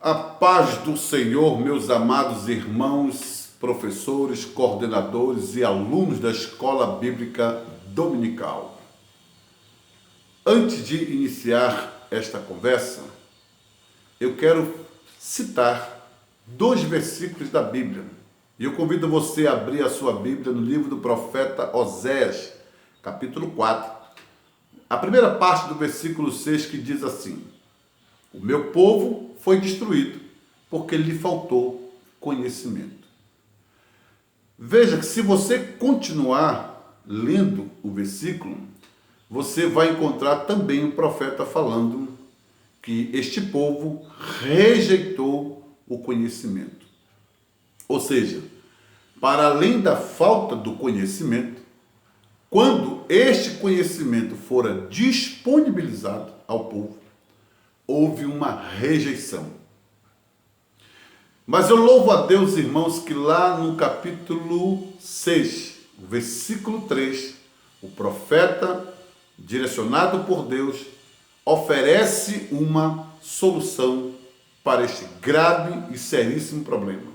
A paz do Senhor, meus amados irmãos, professores, coordenadores e alunos da Escola Bíblica Dominical. Antes de iniciar esta conversa, eu quero citar 2 versículos da Bíblia. E eu convido você a abrir a sua Bíblia no livro do profeta Oséias, capítulo 4. A primeira parte do versículo 6 que diz assim: o meu povo foi destruído porque lhe faltou conhecimento. Veja que se você continuar lendo o versículo, você vai encontrar também o profeta falando que este povo rejeitou o conhecimento. Ou seja, para além da falta do conhecimento, quando este conhecimento fora disponibilizado ao povo, houve uma rejeição. Mas eu louvo a Deus, irmãos, que lá no capítulo 6, versículo 3, o profeta, direcionado por Deus, oferece uma solução para este grave e seríssimo problema.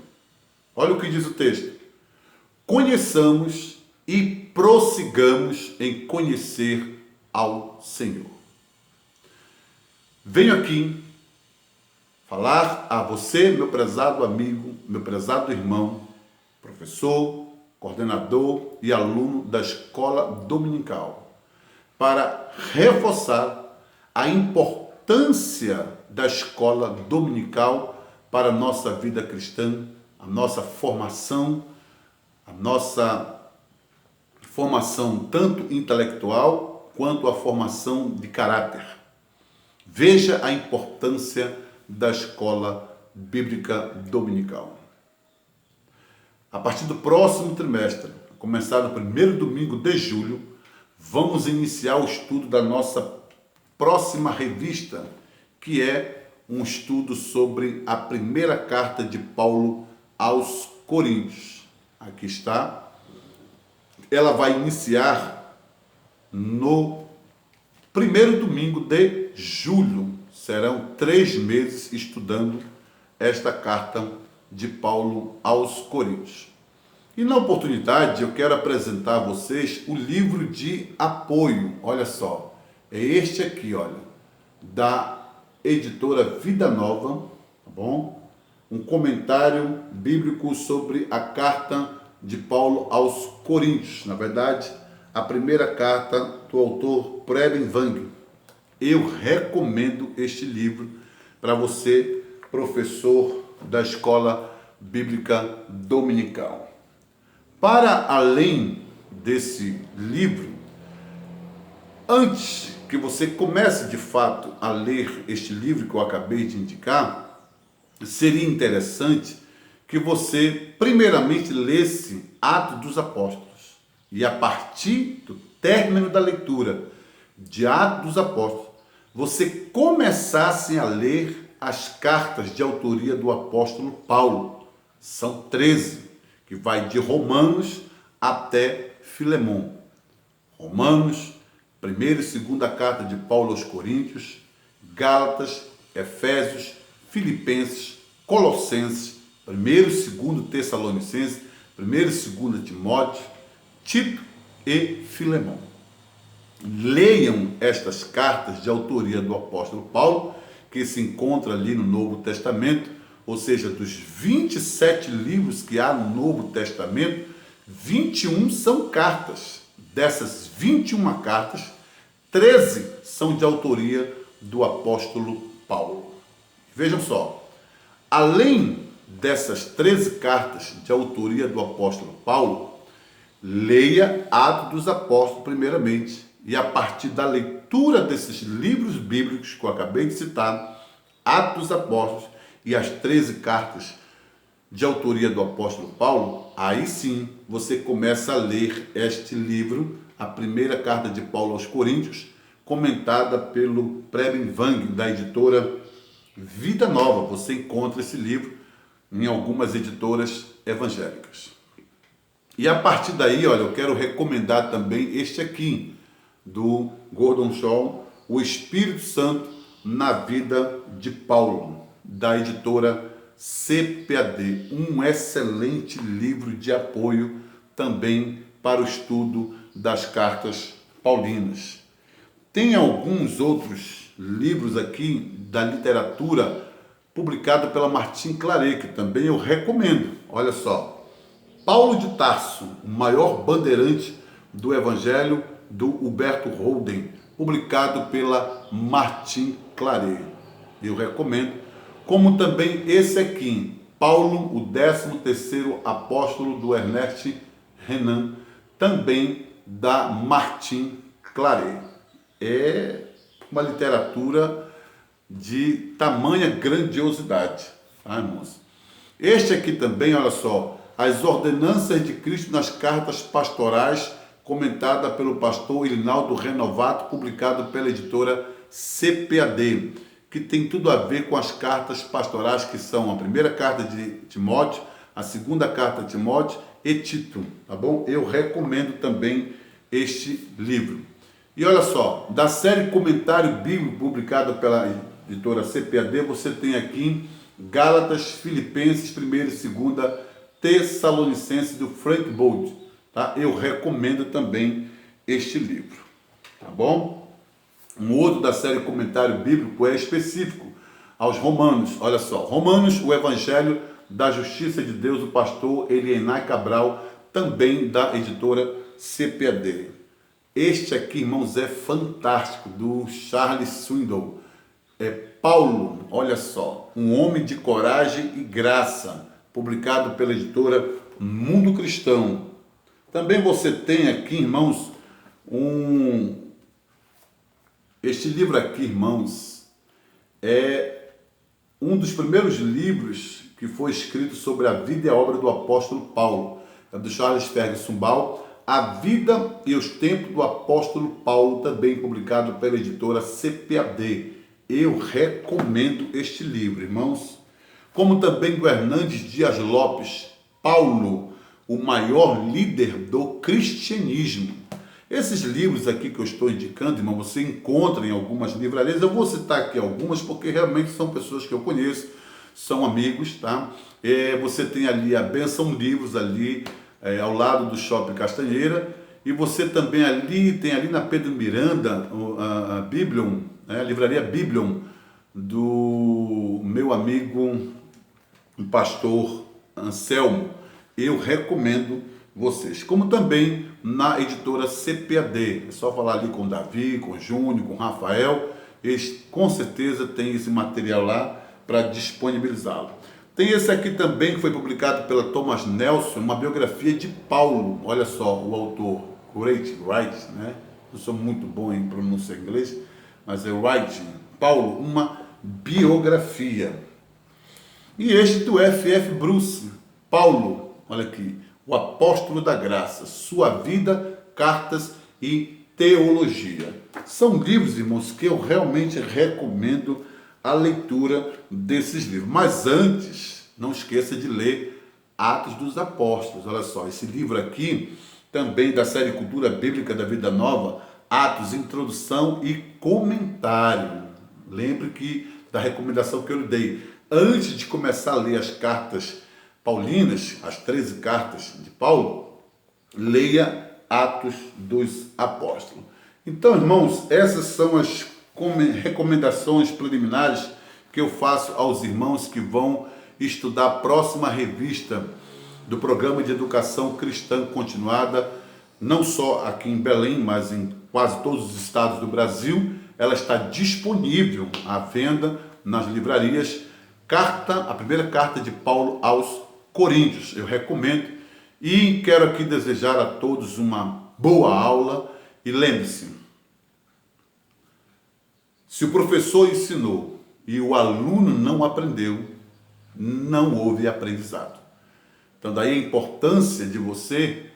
Olha o que diz o texto: conheçamos e prossigamos em conhecer ao Senhor. Venho aqui falar a você, meu prezado amigo, meu prezado irmão, professor, coordenador e aluno da Escola Dominical, para reforçar a importância da Escola Dominical para a nossa vida cristã, a nossa formação tanto intelectual quanto a formação de caráter. Veja a importância da Escola Bíblica Dominical. A partir do próximo trimestre, a começar no primeiro domingo de julho, vamos iniciar o estudo da nossa próxima revista, que é um estudo sobre a primeira carta de Paulo aos Coríntios. Aqui está. Ela vai iniciar no primeiro domingo de julho. Serão 3 meses estudando esta carta de Paulo aos Coríntios. E na oportunidade eu quero apresentar a vocês o livro de apoio. Olha só, é este aqui, olha, da editora Vida Nova, tá bom? Um comentário bíblico sobre a carta de Paulo aos Coríntios. Na verdade, a primeira carta do autor Preben Wang. Eu recomendo este livro para você, professor da Escola Bíblica Dominical. Para além desse livro, antes que você comece de fato a ler este livro que eu acabei de indicar, seria interessante que você primeiramente lesse Atos dos Apóstolos. E a partir do término da leitura de Atos dos Apóstolos, você começasse a ler as cartas de autoria do apóstolo Paulo. São 13, que vai de Romanos até Filemon. Romanos, 1ª e 2ª carta de Paulo aos Coríntios, Gálatas, Efésios, Filipenses, Colossenses, 1º e 2º Tessalonicenses, 1º e 2º Timóteo, Tito e Filemon. Leiam estas cartas de autoria do apóstolo Paulo, que se encontra ali no Novo Testamento, ou seja, dos 27 livros que há no Novo Testamento, 21 são cartas. Dessas 21 cartas, 13 são de autoria do apóstolo Paulo. Vejam só, além dessas 13 cartas de autoria do apóstolo Paulo, leia Atos dos Apóstolos primeiramente. E a partir da leitura desses livros bíblicos que eu acabei de citar, Atos dos Apóstolos e as 13 cartas de autoria do apóstolo Paulo, aí sim você começa a ler este livro, a primeira carta de Paulo aos Coríntios, comentada pelo Preben Wang, da editora Vida Nova. Você encontra esse livro em algumas editoras evangélicas. E a partir daí, olha, eu quero recomendar também este aqui, do Gordon Shaw, O Espírito Santo na Vida de Paulo. da editora CPAD, um excelente livro de apoio também para o estudo das cartas paulinas. Tem alguns outros livros aqui da literatura publicado pela Martin Claret, que também eu recomendo. Olha só, Paulo de Tarso, o maior bandeirante do Evangelho, do Huberto Holden, publicado pela Martin Claret. Eu recomendo. Como também esse aqui, Paulo, o 13º apóstolo, do Ernest Renan, também da Martin Claret. É uma literatura de tamanha grandiosidade, tá, irmãos? Este aqui também, olha só, As Ordenanças de Cristo nas Cartas Pastorais, comentada pelo pastor Irinaldo Renovato, publicado pela editora CPAD, que tem tudo a ver com as cartas pastorais, que são a primeira carta de Timóteo, a segunda carta de Timóteo e Tito, tá bom? Eu recomendo também este livro. E olha só, da série Comentário Bíblico, publicada pela editora CPAD, você tem aqui Gálatas, Filipenses, 1ª e 2ª, Tessalonicenses, do Frank Bold, tá? Eu recomendo também este livro, tá bom? Um outro da série Comentário Bíblico é específico aos Romanos. Olha só, Romanos, o Evangelho da Justiça de Deus, do pastor Elienay Cabral, também da editora CPAD. Este aqui, irmãos, é fantástico, do Charles Swindoll. É Paulo, olha só, um homem de coragem e graça, publicado pela editora Mundo Cristão. Também você tem aqui, irmãos, este livro aqui, irmãos, é um dos primeiros livros que foi escrito sobre a vida e a obra do apóstolo Paulo. É do Charles Ferguson Ball, A Vida e os Tempos do Apóstolo Paulo, também publicado pela editora CPAD. Eu recomendo este livro, irmãos. Como também do Hernandes Dias Lopes, Paulo, o maior líder do cristianismo. Esses livros aqui que eu estou indicando, irmão, você encontra em algumas livrarias. Eu vou citar aqui algumas porque realmente são pessoas que eu conheço, são amigos, tá? Você tem ali a Benção Livros, ali ao lado do Shopping Castanheira, e você também tem ali na Pedro Miranda a Biblion, a livraria Biblion, do meu amigo o pastor Anselmo. Eu recomendo vocês. Como também na editora CPAD. É só falar ali com o Davi, com o Júnior, com o Rafael. Eles com certeza têm esse material lá para disponibilizá-lo. Tem esse aqui também que foi publicado pela Thomas Nelson, uma biografia de Paulo. Olha só, o autor, Wright, né? Eu sou muito bom em pronunciar inglês, mas é Wright, Paulo, uma biografia. E este do F.F. Bruce, Paulo, olha aqui, o apóstolo da graça, sua vida, cartas e teologia. São livros, irmãos, que eu realmente recomendo a leitura desses livros. Mas antes, não esqueça de ler Atos dos Apóstolos. Olha só, esse livro aqui, também da série Cultura Bíblica da Vida Nova, Atos, Introdução e Comentário. Lembre que da recomendação que eu lhe dei. Antes de começar a ler as cartas paulinas, as 13 cartas de Paulo, leia Atos dos Apóstolos. Então, irmãos, essas são as recomendações preliminares que eu faço aos irmãos que vão estudar a próxima revista do Programa de Educação Cristã Continuada, não só aqui em Belém, mas em quase todos os estados do Brasil. Ela está disponível à venda nas livrarias. A primeira carta de Paulo aos Coríntios, eu recomendo. E quero aqui desejar a todos uma boa aula. E lembre-se, se o professor ensinou e o aluno não aprendeu, não houve aprendizado. Então daí a importância de você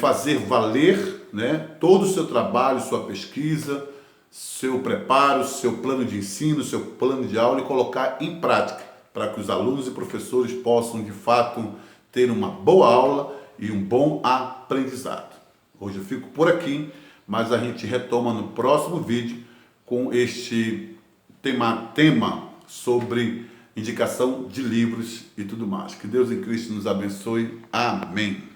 fazer valer, né, todo o seu trabalho, sua pesquisa, seu preparo, seu plano de ensino, seu plano de aula, e colocar em prática, para que os alunos e professores possam, de fato, ter uma boa aula e um bom aprendizado. Hoje eu fico por aqui, mas a gente retoma no próximo vídeo com este tema sobre indicação de livros e tudo mais. Que Deus em Cristo nos abençoe. Amém.